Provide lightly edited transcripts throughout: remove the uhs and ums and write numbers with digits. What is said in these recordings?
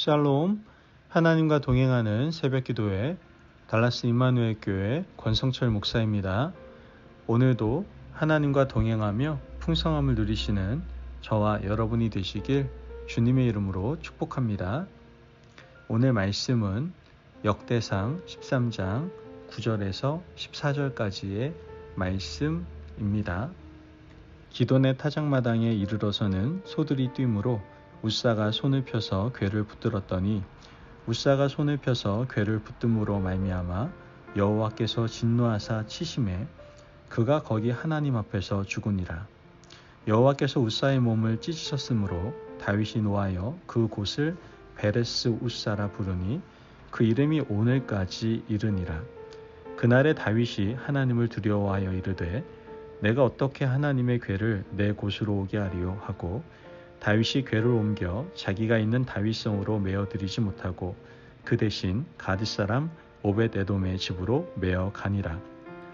샬롬, 하나님과 동행하는 새벽기도회 달라스 임마누엘 교회 권성철 목사입니다. 오늘도 하나님과 동행하며 풍성함을 누리시는 저와 여러분이 되시길 주님의 이름으로 축복합니다. 오늘 말씀은 역대상 13장 9절에서 14절까지의 말씀입니다. 기돈의 타작마당에 이르러서는 소들이 뛰므로 우사가 손을 펴서 궤를 붙들었더니 우사가 손을 펴서 궤를 붙듦으로 말미암아 여호와께서 진노하사 치심에 그가 거기 하나님 앞에서 죽으니라. 여호와께서 우사의 몸을 찢으셨으므로 다윗이 노하여 그 곳을 베레스 우사라 부르니 그 이름이 오늘까지 이르니라. 그날에 다윗이 하나님을 두려워하여 이르되 내가 어떻게 하나님의 궤를 내 곳으로 오게 하리요 하고 다윗이 궤를 옮겨 자기가 있는 다윗성으로 메어들이지 못하고 그 대신 가드 사람 오벳 에돔의 집으로 메어 가니라.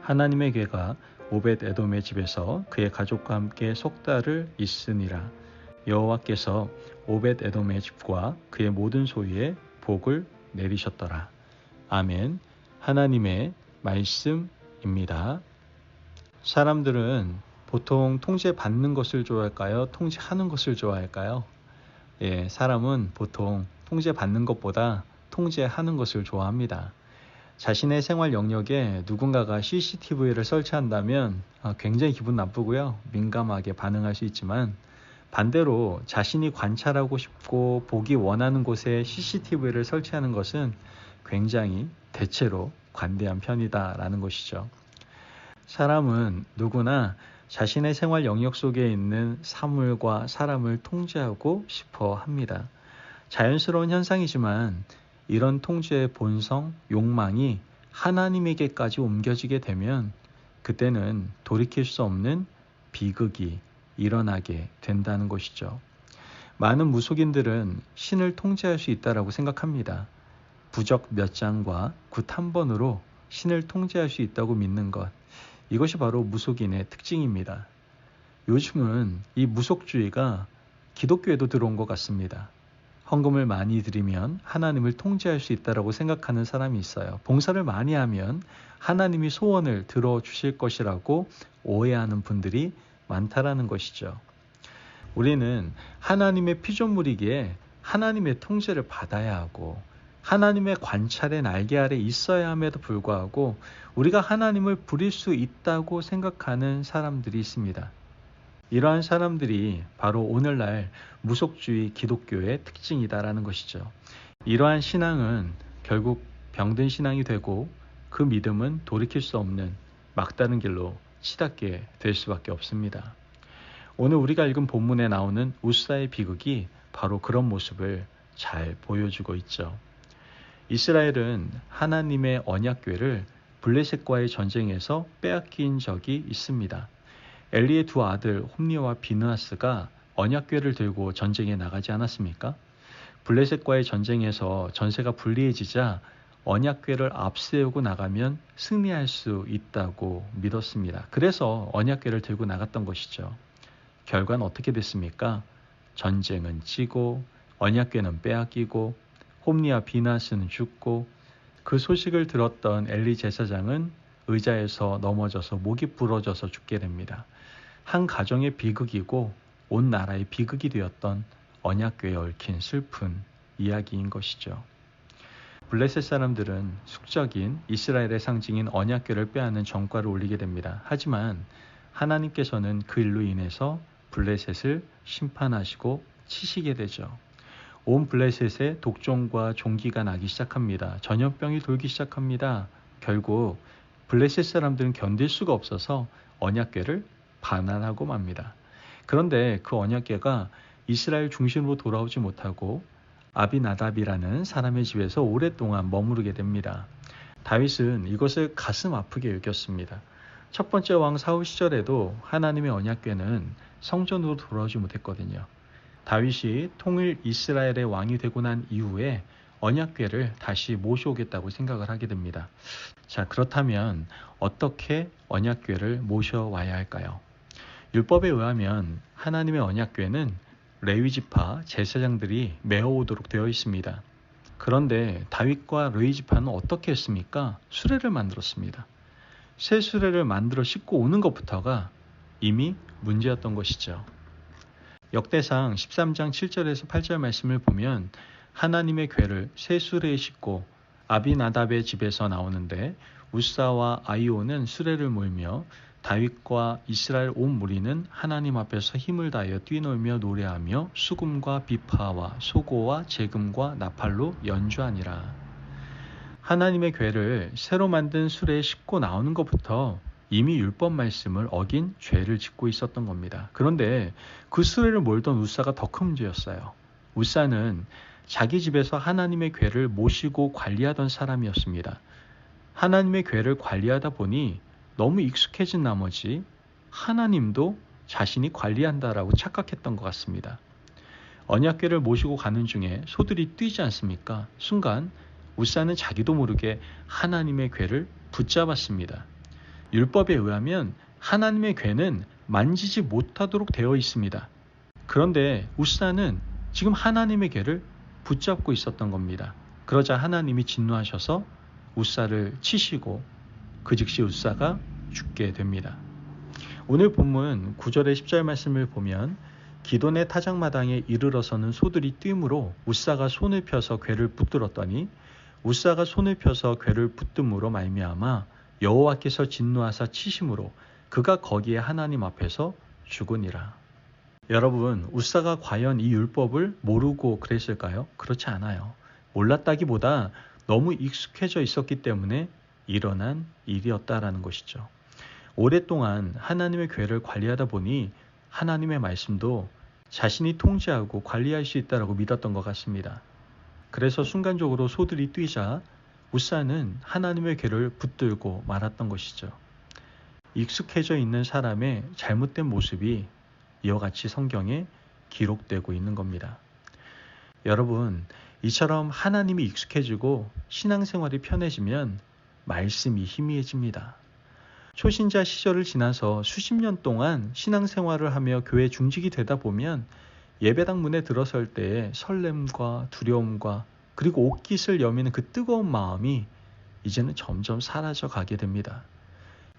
하나님의 궤가 오벳 에돔의 집에서 그의 가족과 함께 석 달을 있으니라. 여호와께서 오벳 에돔의 집과 그의 모든 소유에 복을 내리셨더라. 아멘. 하나님의 말씀입니다. 사람들은 보통 통제받는 것을 좋아할까요? 통제하는 것을 좋아할까요? 사람은 보통 통제받는 것보다 통제하는 것을 좋아합니다. 자신의 생활 영역에 누군가가 CCTV를 설치한다면 굉장히 기분 나쁘고요. 민감하게 반응할 수 있지만 반대로 자신이 관찰하고 싶고 보기 원하는 곳에 CCTV를 설치하는 것은 굉장히 대체로 관대한 편이다라는 것이죠. 사람은 누구나 자신의 생활 영역 속에 있는 사물과 사람을 통제하고 싶어 합니다. 자연스러운 현상이지만 이런 통제의 본성, 욕망이 하나님에게까지 옮겨지게 되면 그때는 돌이킬 수 없는 비극이 일어나게 된다는 것이죠. 많은 무속인들은 신을 통제할 수 있다고 생각합니다. 부적 몇 장과 굿 한 번으로 신을 통제할 수 있다고 믿는 것. 이것이 바로 무속인의 특징입니다. 요즘은 이 무속주의가 기독교에도 들어온 것 같습니다. 헌금을 많이 드리면 하나님을 통제할 수 있다고 생각하는 사람이 있어요. 봉사를 많이 하면 하나님이 소원을 들어주실 것이라고 오해하는 분들이 많다라는 것이죠. 우리는 하나님의 피조물이기에 하나님의 통제를 받아야 하고 하나님의 관찰의 날개 아래 있어야 함에도 불구하고 우리가 하나님을 부릴 수 있다고 생각하는 사람들이 있습니다. 이러한 사람들이 바로 오늘날 무속주의 기독교의 특징이다라는 것이죠. 이러한 신앙은 결국 병든 신앙이 되고 그 믿음은 돌이킬 수 없는 막다른 길로 치닫게 될 수밖에 없습니다. 오늘 우리가 읽은 본문에 나오는 우사의 비극이 바로 그런 모습을 잘 보여주고 있죠. 이스라엘은 하나님의 언약궤를 블레셋과의 전쟁에서 빼앗긴 적이 있습니다. 엘리의 두 아들 홈리와 비느하스가 언약궤를 들고 전쟁에 나가지 않았습니까? 블레셋과의 전쟁에서 전세가 불리해지자 언약궤를 앞세우고 나가면 승리할 수 있다고 믿었습니다. 그래서 언약궤를 들고 나갔던 것이죠. 결과는 어떻게 됐습니까? 전쟁은 지고 언약궤는 빼앗기고 홈리와 비느하스는 죽고 그 소식을 들었던 엘리 제사장은 의자에서 넘어져서 목이 부러져서 죽게 됩니다. 한 가정의 비극이고 온 나라의 비극이 되었던 언약궤에 얽힌 슬픈 이야기인 것이죠. 블레셋 사람들은 숙적인 이스라엘의 상징인 언약궤를 빼앗는 전과를 올리게 됩니다. 하지만 하나님께서는 그 일로 인해서 블레셋을 심판하시고 치시게 되죠. 온 블레셋에 독종과 종기가 나기 시작합니다. 전염병이 돌기 시작합니다. 결국 블레셋 사람들은 견딜 수가 없어서 언약궤를 반환하고 맙니다. 그런데 그 언약궤가 이스라엘 중심으로 돌아오지 못하고 아비나답이라는 사람의 집에서 오랫동안 머무르게 됩니다. 다윗은 이것을 가슴 아프게 여겼습니다. 첫 번째 왕 사울 시절에도 하나님의 언약궤는 성전으로 돌아오지 못했거든요. 다윗이 통일 이스라엘의 왕이 되고 난 이후에 언약궤를 다시 모셔오겠다고 생각을 하게 됩니다. 자, 그렇다면 어떻게 언약궤를 모셔와야 할까요? 율법에 의하면 하나님의 언약궤는 레위 지파 제사장들이 메어오도록 되어 있습니다. 그런데 다윗과 레위 지파는 어떻게 했습니까? 수레를 만들었습니다. 새 수레를 만들어 싣고 오는 것부터가 이미 문제였던 것이죠. 역대상 13장 7절에서 8절 말씀을 보면 하나님의 궤를 새 수레에 싣고 아비나답의 집에서 나오는데 우사와 아이오는 수레를 몰며 다윗과 이스라엘 온 무리는 하나님 앞에서 힘을 다하여 뛰놀며 노래하며 수금과 비파와 소고와 제금과 나팔로 연주하니라. 하나님의 궤를 새로 만든 수레에 싣고 나오는 것부터 이미 율법 말씀을 어긴 죄를 짓고 있었던 겁니다. 그런데 그 수레를 몰던 우사가 더 큰 문제였어요. 우사는 자기 집에서 하나님의 궤를 모시고 관리하던 사람이었습니다. 하나님의 궤를 관리하다 보니 너무 익숙해진 나머지 하나님도 자신이 관리한다라고 착각했던 것 같습니다. 언약궤를 모시고 가는 중에 소들이 뛰지 않습니까? 순간 우사는 자기도 모르게 하나님의 궤를 붙잡았습니다. 율법에 의하면 하나님의 궤는 만지지 못하도록 되어 있습니다. 그런데 우사는 지금 하나님의 궤를 붙잡고 있었던 겁니다. 그러자 하나님이 진노하셔서 우사를 치시고 그 즉시 우사가 죽게 됩니다. 오늘 본문 9절의 10절 말씀을 보면 기돈의 타작마당에 이르러서는 소들이 뛰므로 우사가 손을 펴서 궤를 붙들었더니 우사가 손을 펴서 궤를 붙듦으로 말미암아 여호와께서 진노하사 치심으로 그가 거기에 하나님 앞에서 죽으니라. 여러분, 우사가 과연 이 율법을 모르고 그랬을까요? 그렇지 않아요. 몰랐다기보다 너무 익숙해져 있었기 때문에 일어난 일이었다라는 것이죠. 오랫동안 하나님의 궤를 관리하다 보니 하나님의 말씀도 자신이 통제하고 관리할 수 있다라고 믿었던 것 같습니다. 그래서 순간적으로 소들이 뛰자 우사는 하나님의 궤를 붙들고 말았던 것이죠. 익숙해져 있는 사람의 잘못된 모습이 이와 같이 성경에 기록되고 있는 겁니다. 여러분, 이처럼 하나님이 익숙해지고 신앙생활이 편해지면 말씀이 희미해집니다. 초신자 시절을 지나서 수십 년 동안 신앙생활을 하며 교회 중직이 되다 보면 예배당 문에 들어설 때의 설렘과 두려움과 그리고 옷깃을 여미는 그 뜨거운 마음이 이제는 점점 사라져 가게 됩니다.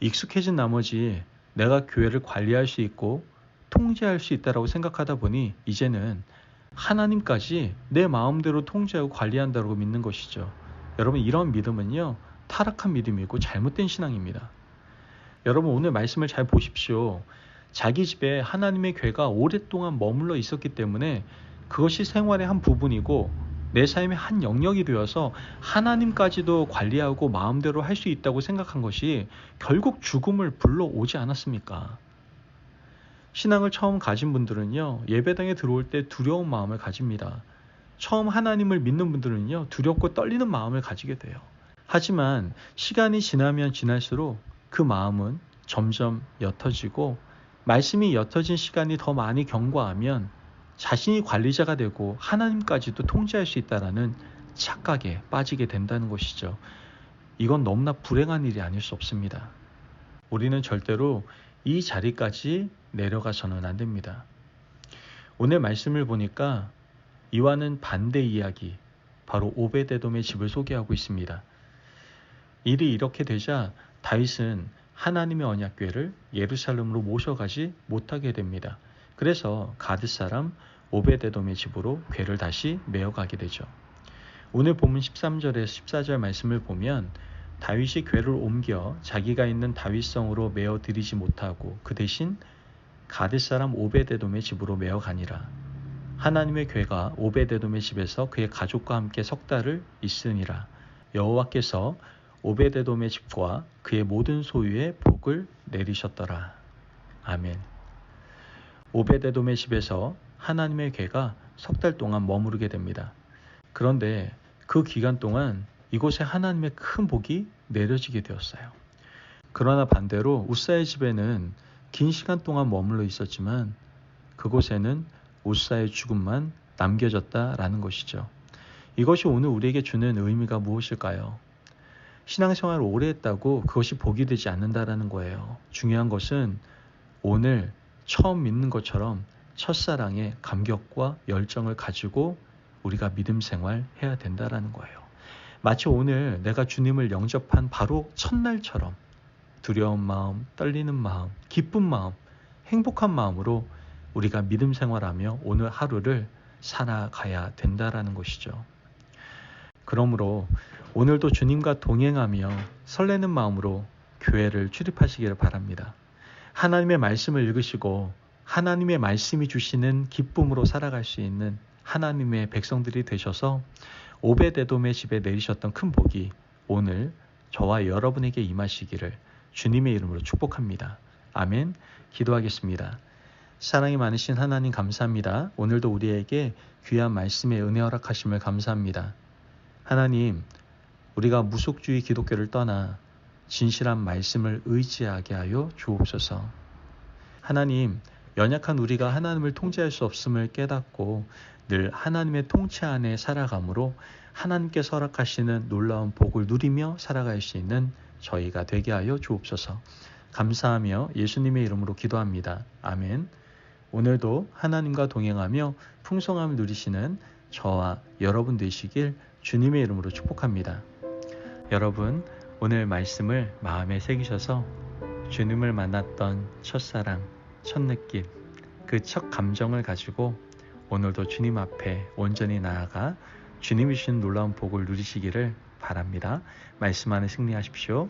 익숙해진 나머지 내가 교회를 관리할 수 있고 통제할 수 있다고 생각하다 보니 이제는 하나님까지 내 마음대로 통제하고 관리한다고 믿는 것이죠. 여러분, 이런 믿음은요, 타락한 믿음이고 잘못된 신앙입니다. 여러분, 오늘 말씀을 잘 보십시오. 자기 집에 하나님의 궤가 오랫동안 머물러 있었기 때문에 그것이 생활의 한 부분이고 내 삶의 한 영역이 되어서 하나님까지도 관리하고 마음대로 할 수 있다고 생각한 것이 결국 죽음을 불러오지 않았습니까? 신앙을 처음 가진 분들은요, 예배당에 들어올 때 두려운 마음을 가집니다. 처음 하나님을 믿는 분들은요, 두렵고 떨리는 마음을 가지게 돼요. 하지만 시간이 지나면 지날수록 그 마음은 점점 옅어지고 말씀이 옅어진 시간이 더 많이 경과하면 자신이 관리자가 되고 하나님까지도 통제할 수 있다는 착각에 빠지게 된다는 것이죠. 이건 너무나 불행한 일이 아닐 수 없습니다. 우리는 절대로 이 자리까지 내려가서는 안 됩니다. 오늘 말씀을 보니까 이와는 반대 이야기, 바로 오베데돔의 집을 소개하고 있습니다. 일이 이렇게 되자 다윗은 하나님의 언약궤를 예루살렘으로 모셔가지 못하게 됩니다. 그래서 가드 사람 오베데돔의 집으로 궤를 다시 메어가게 되죠. 오늘 본문 13절에서 14절 말씀을 보면 다윗이 궤를 옮겨 자기가 있는 다윗성으로 메어 드리지 못하고 그 대신 가드 사람 오베데돔의 집으로 메어가니라. 하나님의 궤가 오베데돔의 집에서 그의 가족과 함께 석 달을 있으니라. 여호와께서 오베데돔의 집과 그의 모든 소유에 복을 내리셨더라. 아멘. 오베데돔의 집에서 하나님의 궤가 석 달 동안 머무르게 됩니다. 그런데 그 기간 동안 이곳에 하나님의 큰 복이 내려지게 되었어요. 그러나 반대로 우사의 집에는 긴 시간 동안 머물러 있었지만 그곳에는 우사의 죽음만 남겨졌다라는 것이죠. 이것이 오늘 우리에게 주는 의미가 무엇일까요? 신앙생활을 오래 했다고 그것이 복이 되지 않는다라는 거예요. 중요한 것은 오늘 처음 믿는 것처럼 첫사랑의 감격과 열정을 가지고 우리가 믿음 생활 해야 된다라는 거예요. 마치 오늘 내가 주님을 영접한 바로 첫날처럼 두려운 마음, 떨리는 마음, 기쁜 마음, 행복한 마음으로 우리가 믿음 생활하며 오늘 하루를 살아가야 된다라는 것이죠. 그러므로 오늘도 주님과 동행하며 설레는 마음으로 교회를 출입하시기를 바랍니다. 하나님의 말씀을 읽으시고 하나님의 말씀이 주시는 기쁨으로 살아갈 수 있는 하나님의 백성들이 되셔서 오벳에돔의 집에 내리셨던 큰 복이 오늘 저와 여러분에게 임하시기를 주님의 이름으로 축복합니다. 아멘. 기도하겠습니다. 사랑이 많으신 하나님 감사합니다. 오늘도 우리에게 귀한 말씀의 은혜 허락하심을 감사합니다. 하나님, 우리가 무속주의 기독교를 떠나 진실한 말씀을 의지하게 하여 주옵소서. 하나님, 연약한 우리가 하나님을 통제할 수 없음을 깨닫고 늘 하나님의 통치 안에 살아감으로 하나님께서 허락하시는 놀라운 복을 누리며 살아갈 수 있는 저희가 되게 하여 주옵소서. 감사하며 예수님의 이름으로 기도합니다. 아멘. 오늘도 하나님과 동행하며 풍성함을 누리시는 저와 여러분 되시길 주님의 이름으로 축복합니다. 여러분, 오늘 말씀을 마음에 새기셔서 주님을 만났던 첫사랑, 첫 느낌, 그 첫 감정을 가지고 오늘도 주님 앞에 온전히 나아가 주님이 주신 놀라운 복을 누리시기를 바랍니다. 말씀 안에 승리하십시오.